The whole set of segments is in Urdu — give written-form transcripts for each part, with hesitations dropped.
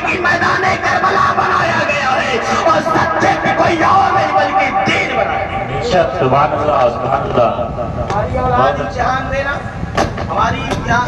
کی میدان کربلا بنایا گیا ہے، اور سچے پہ کوئی اور نہیں بلکہ دین بنایا گیا ہے۔ سبحان اللہ سبحان اللہ۔ ہماری اولاد امتحان دینا، ہماری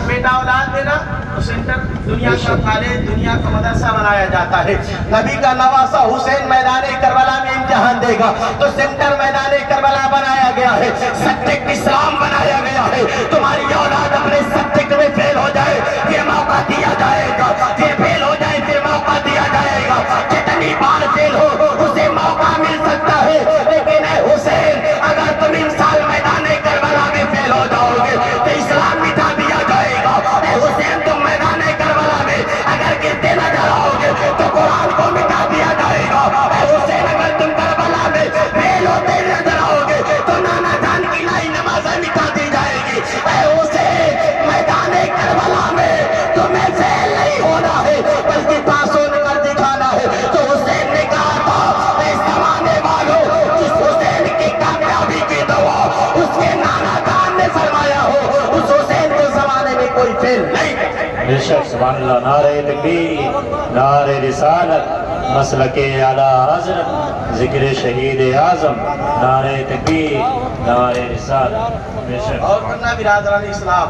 بیٹا اولاد دینا تو سینٹر دنیا کا کالج، دنیا کا مدرسہ بنایا جاتا ہے۔ نبی کا نواسہ حسین میدان کربلا میں امتحان دے گا تو سینٹر میدان کربلا بنایا گیا ہے، سبجیکٹ اسلام بنایا گیا ہے۔ تمہاری اولاد اپنے سبجیکٹ میں فیل ہو جائے یہ موقع دیا جائے گا، یہ فیل ہو جائے یہ موقع دیا جائے گا۔ جتنی بار فیل ہو اسے موقع مل سکتا ہے، لیکن اے حسین اگر تم ان سال میدان کربلا میں فیل ہو جاؤ گے تو اسلام مٹا دیا جائے گا۔ اے حسین تم میدان کربلا میں اگر گرتے نظر آؤ گے تو قرآن کو مٹا دیا جائے گا۔ اے حسین اگر تم کربلا میں فیل ہوتے نظر آؤ گے تو نانا جان کی لائی نمازیں مٹا دی جائے گی۔ اے حسین میدان کربلا میں تمہیں فیل نہیں ہونا ہے بلکہ پاس ہو کر دکھانا ہے۔ تو حسین نے کہا تھا اے زمانے والوں، جس حسین کی کامیابی کی دعا اس کے نانا جان نے فرمایا ہو، اس حسین کو زمانے میں کوئی فیل نہیں۔ بے شک سبحان اللہ۔ نعرہ تکبیر، نعرہ رسالت، مسلک اعلیٰ حضرت، ذکر شہید اعظم، نعرہ تکبیر، نعرہ رسالت۔ بے شک اور کرنا برادران اسلام،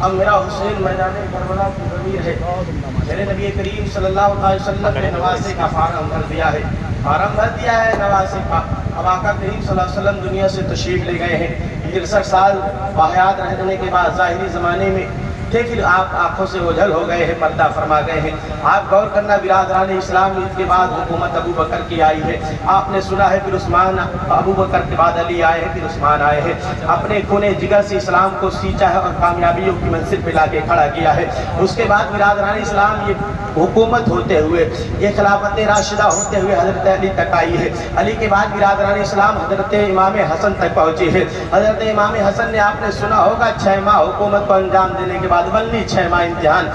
اب میرا حسین میدان کربلا کی ضمیر ہے۔ میرے نبی کریم صلی اللہ علیہ وسلم نے نواسے کا فارم بھر دیا ہے، فارم بھر دیا ہے نواسے کا۔ اب آقا کریم صلی اللہ علیہ وسلم دنیا سے تشریف لے گئے ہیں، 63 سال باحیات رہنے کے بعد ظاہری زمانے میں تھے، پھر آپ آنکھوں سے اوجھل ہو گئے ہیں، پردہ فرما گئے ہیں۔ آپ غور کرنا برادران اسلام، اس کے بعد حکومت ابو بکر کی آئی ہے۔ آپ نے سنا ہے پھر عثمان، ابو بکر کے بعد علی آئے ہیں، پھر عثمان آئے ہیں۔ اپنے خون جگر سے اسلام کو سینچا ہے اور کامیابیوں کی منزل پہ لا کے کھڑا کیا ہے۔ اس کے بعد برادران اسلام یہ حکومت ہوتے ہوئے، یہ خلافت راشدہ ہوتے ہوئے حضرت علی تک آئی ہے۔ علی کے بعد برادران اسلام حضرت امام حسن تک پہنچی ہے۔ حضرت امام حسن نے آپ نے سنا ہوگا 6 ماہ حکومت کو انجام دینے کے بعد، بلکہ 6 ماہ امتحان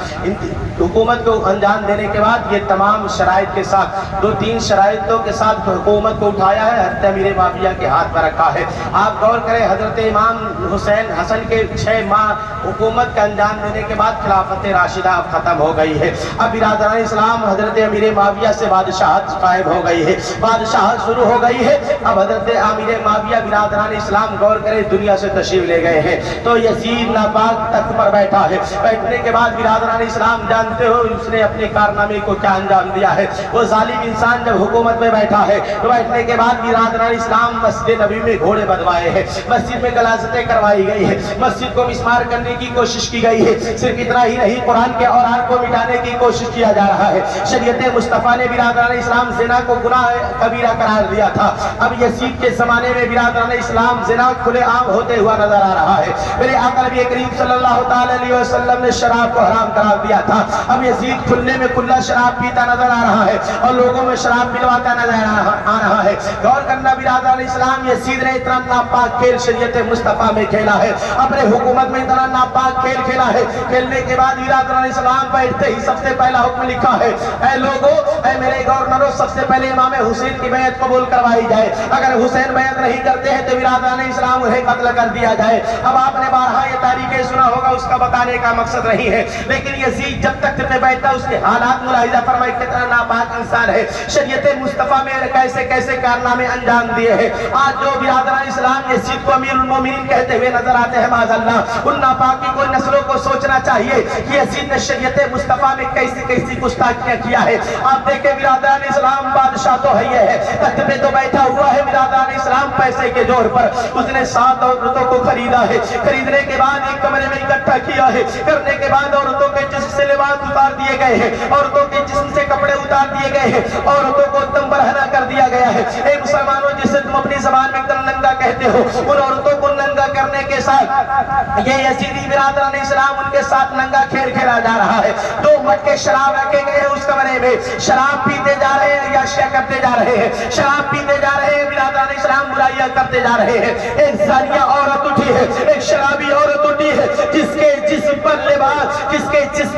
حکومت کو انجام دینے کے بعد یہ تمام شرائط کے ساتھ 2-3 شرائطوں کے ساتھ حکومت کو اٹھایا ہے، حضرت امیر معاویہ کے ہاتھ پر رکھا ہے۔ آپ غور کریں، حضرت امام حسین حسن کے 6 ماہ حکومت کا انجام دینے کے بعد خلافت راشدہ اب ختم ہو گئی ہے۔ اب برادران اسلام حضرت امیر معاویہ سے بادشاہت قائم ہو گئی ہے، بادشاہت شروع ہو گئی ہے۔ اب حضرت امیر معاویہ برادران اسلام غور کریں دنیا سے تشریف لے گئے ہیں، تو یزید ناپاک تخت پر بیٹھا ہے۔ بیٹھنے کے بعد برادران اسلام جانتے ہو اس نے اپنے کارنامے کو کیا انجام دیا ہے۔ وہ ظالم انسان جب حکومت میں بیٹھا ہے تو بیٹھنے کے بعد برادران اسلام مسجد نبی میں گھوڑے بدوائے ہیں، مسجد میں غلاظتیں کروائی گئی ہے، مسجد کو مسمار کرنے کی کوشش کی گئی ہے۔ صرف اتنا ہی نہیں، قرآن کے اوران کو مٹانے کی کوشش کیا جا رہا ہے۔ شریعت مصطفیٰ نے برادران اسلام زنا کو گناہ کبیرہ قرار دیا تھا۔ اب یزید کے زمانے میں برادران اسلام زنا کھلے عام ہوتے ہوا نظر آ رہا ہے۔ میرے آقا نبی کریم صلی اللہ تعالی علیہ وسلم نے شراب کو حرام قرار دیا تھا۔ اب یزید کھلنے میں کھلا شراب پیتا نظر آ رہا ہے اور لوگوں میں شراب پلواتا نظر آ رہا ہے۔ غور کرنا برادران اسلام، یزید نے اتنا ناپاک کھیل شریعت مصطفیٰ میں کھیلا ہے، اپنے حکومت میں اتنا ناپاک کھیل کھیلا ہے۔ کھیلنے کے بعد برادران اسلام بیٹھتے ہی سب سے پہلا حکم لکھا ہے، اے لوگو، اے میرے گورنروں، سب سے پہلے امام حسین کی بیعت قبول کروائی جائے۔ اگر حسین بیعت نہیں کرتے ہیں تو برادران اسلام انہیں قتل کر دیا جائے۔ اب آپ نے بارہا یہ تاریخیں سنا ہوگا، اس کا بتانے کا مقصد نہیں ہے، لیکن یزید جب تک میں بیٹھتا اس کے حالات ملاحظہ فرمائے کتنا ناپاک انسان ہے، شریعت مصطفیٰ میں کیسے کیسے کارنامے انجام دیے ہیں۔ آج جو برادران اسلام یزید کو امیر المومنین کہتے ہوئے نظر آتے ہیں، معاذ اللہ، ان ناپاکی کو نسلوں کو سوچنا چاہیے کہ یزید نے شریعت مصطفیٰ میں کیسی کیسی گستاخیاں کیا ہے۔ آپ دیکھیں برادران اسلام، بادشاہ تو ہے یہ ہے، تخت پہ تو بیٹھا ہوا ہے برادران اسلام پیسے کے زور پر، اس نے 7 عورتوں کو خریدا ہے، خریدنے کے بعد ایک کمرے میں اکٹھا کیا ہے، کرنے کے بعد عورتوں کے جسم سے لباس اتار دیے گئے ہیں، عورتوں کے جسم سے کپڑے اتار دیے گئے ہیں، عورتوں کو تن برہنہ کر دیا گیا ہے۔ اے مسلمانوں، جسے تم اپنی زبان میں ننگا کہتے ہو، ان عورتوں کو ننگا کرنے کے ساتھ یہ یزیدی برادران اسلام ان کے ساتھ ننگا کھیل کھیلا جا رہا ہے۔ 2 مٹکے شراب رکھے گئے ہیں اس کمرے میں، شراب پیتے جا رہے ہیں یا شے کرتے جا رہے ہیں، شراب پیتے جا رہے ہیں برادران اسلام، برائیاں کرتے جا رہے ہیں۔ ایک زانیہ عورت اٹھی ہے، ایک شرابی عورت اٹھی ہے، جس کے جسم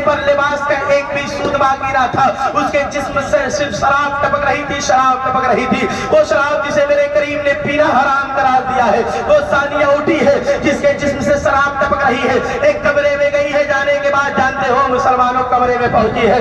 پر لباس کا ایک بھی سود باقی نہ تھا، اس کے جسم سے صرف شراب ٹپک رہی تھی، شراب ٹپک رہی تھی۔ وہ شراب جسے میرے کریم نے پینا حرام قرار دیا ہے، وہ ثانیہ اٹھی ہے جس کے جسم سے شراب ٹپک رہی ہے، ایک کمرے میں گئی ہے، جانے کے بعد جانتے ہو مسلمانوں کمرے میں پہنچی ہے،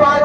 5